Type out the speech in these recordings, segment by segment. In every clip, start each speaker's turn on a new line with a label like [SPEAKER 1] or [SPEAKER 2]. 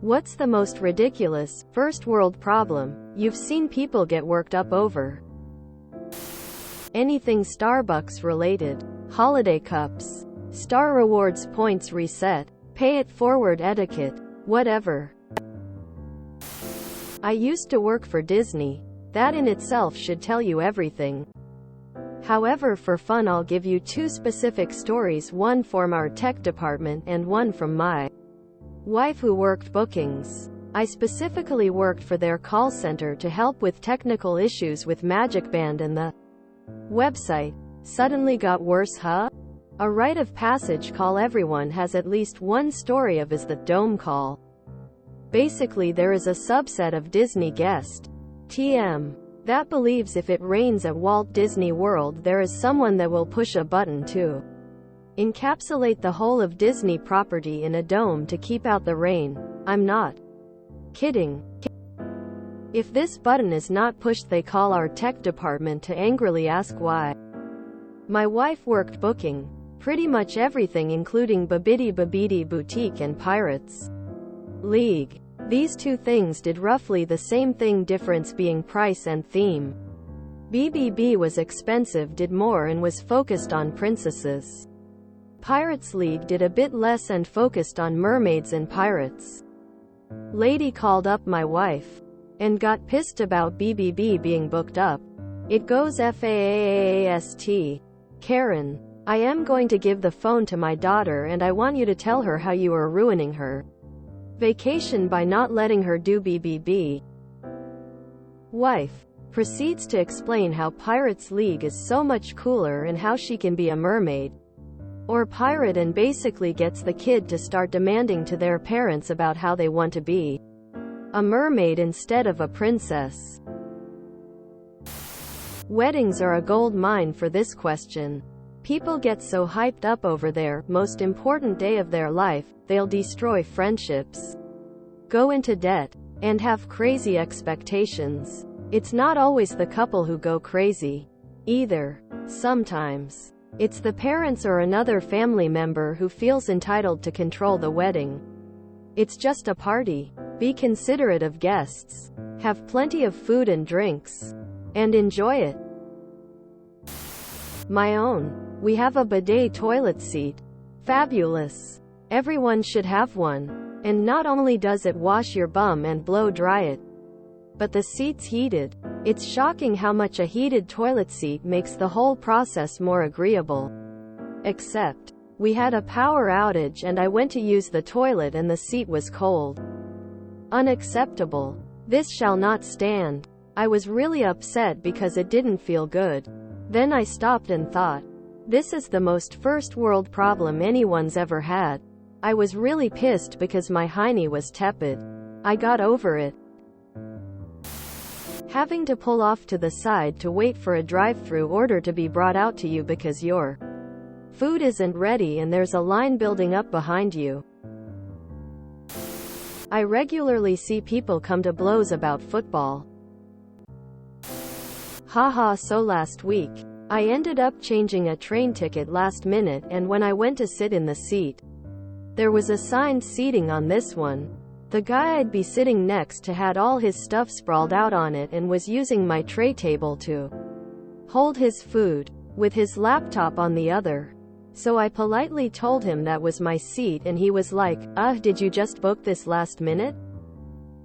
[SPEAKER 1] What's the most ridiculous, first world problem you've seen people get worked up over? Anything Starbucks related. Holiday cups. Star rewards points reset. Pay it forward etiquette. Whatever. I used to work for Disney. That in itself should tell you everything. However, for fun I'll give you two specific stories, one from our tech department and one from my wife who worked bookings. I specifically worked for their call center to help with technical issues with Magic Band, and the website suddenly got worse, huh? A rite of passage call everyone has at least one story of is the dome call. Basically there is a subset of Disney guest TM that believes if it rains at Walt Disney World there is someone that will push a button to encapsulate the whole of Disney property in a dome to keep out the rain. I'm not kidding. If this button is not pushed they call our tech department to angrily ask why. My wife worked booking. Pretty much everything including Babidi Babidi Boutique and Pirates League. These two things did roughly the same thing, difference being price and theme. BBB was expensive, did more and was focused on princesses. Pirates League did a bit less and focused on mermaids and pirates. Lady called up my wife and got pissed about BBB being booked up. It goes FAAST. Karen, I am going to give the phone to my daughter and I want you to tell her how you are ruining her vacation by not letting her do BBB. Wife proceeds to explain how Pirates League is so much cooler and how she can be a mermaid or pirate, and basically gets the kid to start demanding to their parents about how they want to be a mermaid instead of a princess. Weddings are a gold mine for this question. People get so hyped up over their most important day of their life, they'll destroy friendships, go into debt, and have crazy expectations. It's not always the couple who go crazy either. Sometimes it's the parents or another family member who feels entitled to control the wedding. It's just a party. Be considerate of guests. Have plenty of food and drinks. And enjoy it. My own. We have a bidet toilet seat. Fabulous. Everyone should have one. And not only does it wash your bum and blow dry it, but the seat's heated. It's shocking how much a heated toilet seat makes the whole process more agreeable. Except, we had a power outage and I went to use the toilet and the seat was cold. Unacceptable. This shall not stand. I was really upset because it didn't feel good. Then I stopped and thought, this is the most first world problem anyone's ever had. I was really pissed because my hiney was tepid. I got over it. Having to pull off to the side to wait for a drive-through order to be brought out to you because your food isn't ready and there's a line building up behind you. I regularly see people come to blows about football. Haha, so last week, I ended up changing a train ticket last minute, and when I went to sit in the seat, there was assigned seating on this one. The guy I'd be sitting next to had all his stuff sprawled out on it and was using my tray table to hold his food, with his laptop on the other. So I politely told him that was my seat and he was like, did you just book this last minute?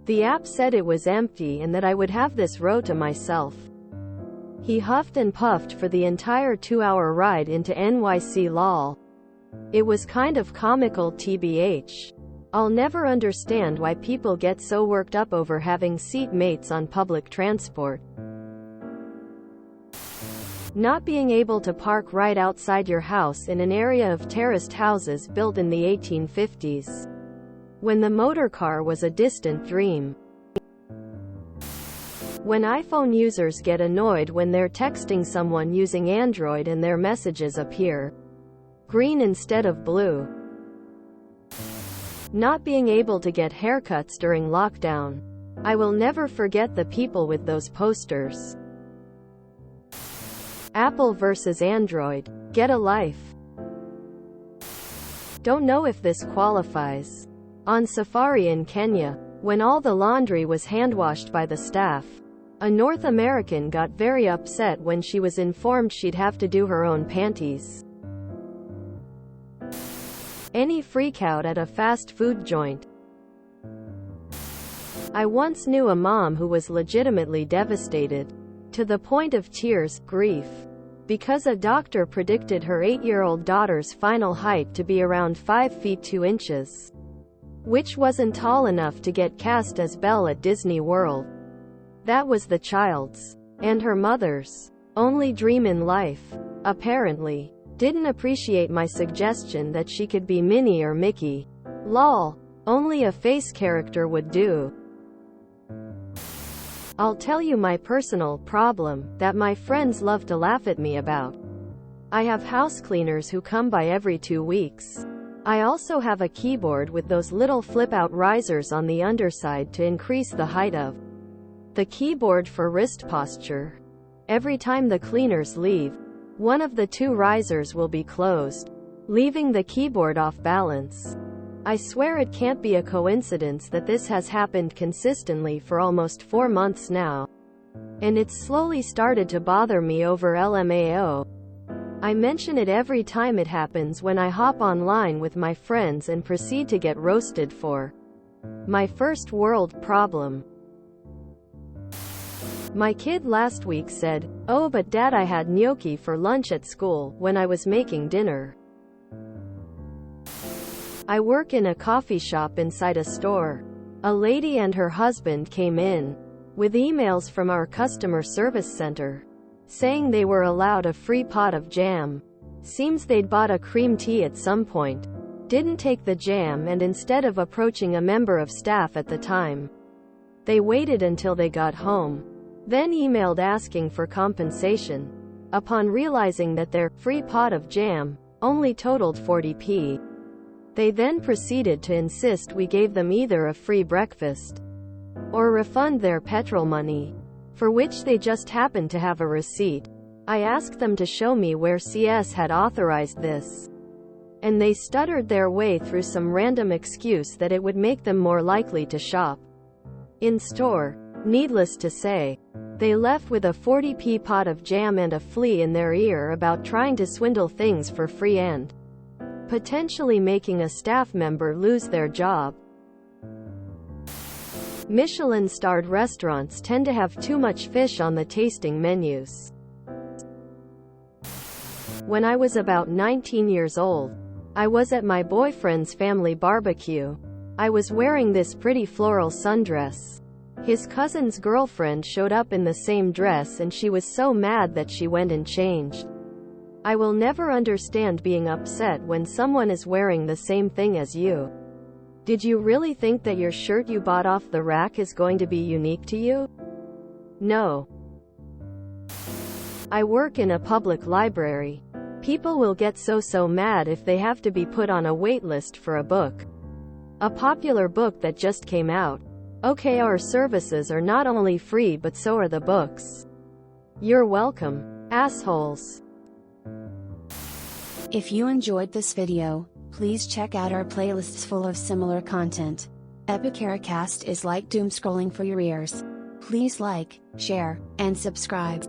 [SPEAKER 1] The app said it was empty and that I would have this row to myself. He huffed and puffed for the entire 2-hour ride into NYC lol. It was kind of comical tbh. I'll never understand why people get so worked up over having seat mates on public transport. Not being able to park right outside your house in an area of terraced houses built in the 1850s, when the motor car was a distant dream. When iPhone users get annoyed when they're texting someone using Android and their messages appear green instead of blue. Not being able to get haircuts during lockdown. I will never forget the people with those posters. Apple versus Android. Get a life. Don't know if this qualifies. On safari in Kenya, when all the laundry was hand-washed by the staff, a North American got very upset when she was informed she'd have to do her own panties. Any freakout at a fast food joint. I once knew a mom who was legitimately devastated, to the point of tears, grief, because a doctor predicted her 8-year-old daughter's final height to be around 5 feet 2 inches, which wasn't tall enough to get cast as Belle at Disney World. That was the child's, and her mother's, only dream in life. Apparently, didn't appreciate my suggestion that she could be Minnie or Mickey. Lol. Only a face character would do. I'll tell you my personal problem that my friends love to laugh at me about. I have house cleaners who come by every 2 weeks. I also have a keyboard with those little flip-out risers on the underside to increase the height of the keyboard for wrist posture. Every time the cleaners leave, one of the 2 risers will be closed, leaving the keyboard off balance. I swear it can't be a coincidence that this has happened consistently for almost 4 months now. And it's slowly started to bother me over LMAO. I mention it every time it happens when I hop online with my friends and proceed to get roasted for my first world problem. My kid last week said, "Oh, but Dad, I had gnocchi for lunch at school when I was making dinner." I work in a coffee shop inside a store. A lady and her husband came in with emails from our customer service center saying they were allowed a free pot of jam. Seems they'd bought a cream tea at some point, didn't take the jam, and instead of approaching a member of staff at the time, they waited until they got home, then emailed asking for compensation. Upon realizing that their free pot of jam only totaled 40p, they then proceeded to insist we gave them either a free breakfast or refund their petrol money, for which they just happened to have a receipt. I asked them to show me where CS had authorized this, and they stuttered their way through some random excuse that it would make them more likely to shop in store. Needless to say, they left with a 40p pot of jam and a flea in their ear about trying to swindle things for free and potentially making a staff member lose their job. Michelin-starred restaurants tend to have too much fish on the tasting menus. When I was about 19 years old, I was at my boyfriend's family barbecue. I was wearing this pretty floral sundress. His cousin's girlfriend showed up in the same dress and she was so mad that she went and changed. I will never understand being upset when someone is wearing the same thing as you. Did you really think that your shirt you bought off the rack is going to be unique to you? No. I work in a public library. People will get so mad if they have to be put on a wait list for a book. A popular book that just came out. Okay, our services are not only free but so are the books. You're welcome, assholes.
[SPEAKER 2] If you enjoyed this video, please check out our playlists full of similar content. Epicaricast is like doom scrolling for your ears. Please like, share, and subscribe.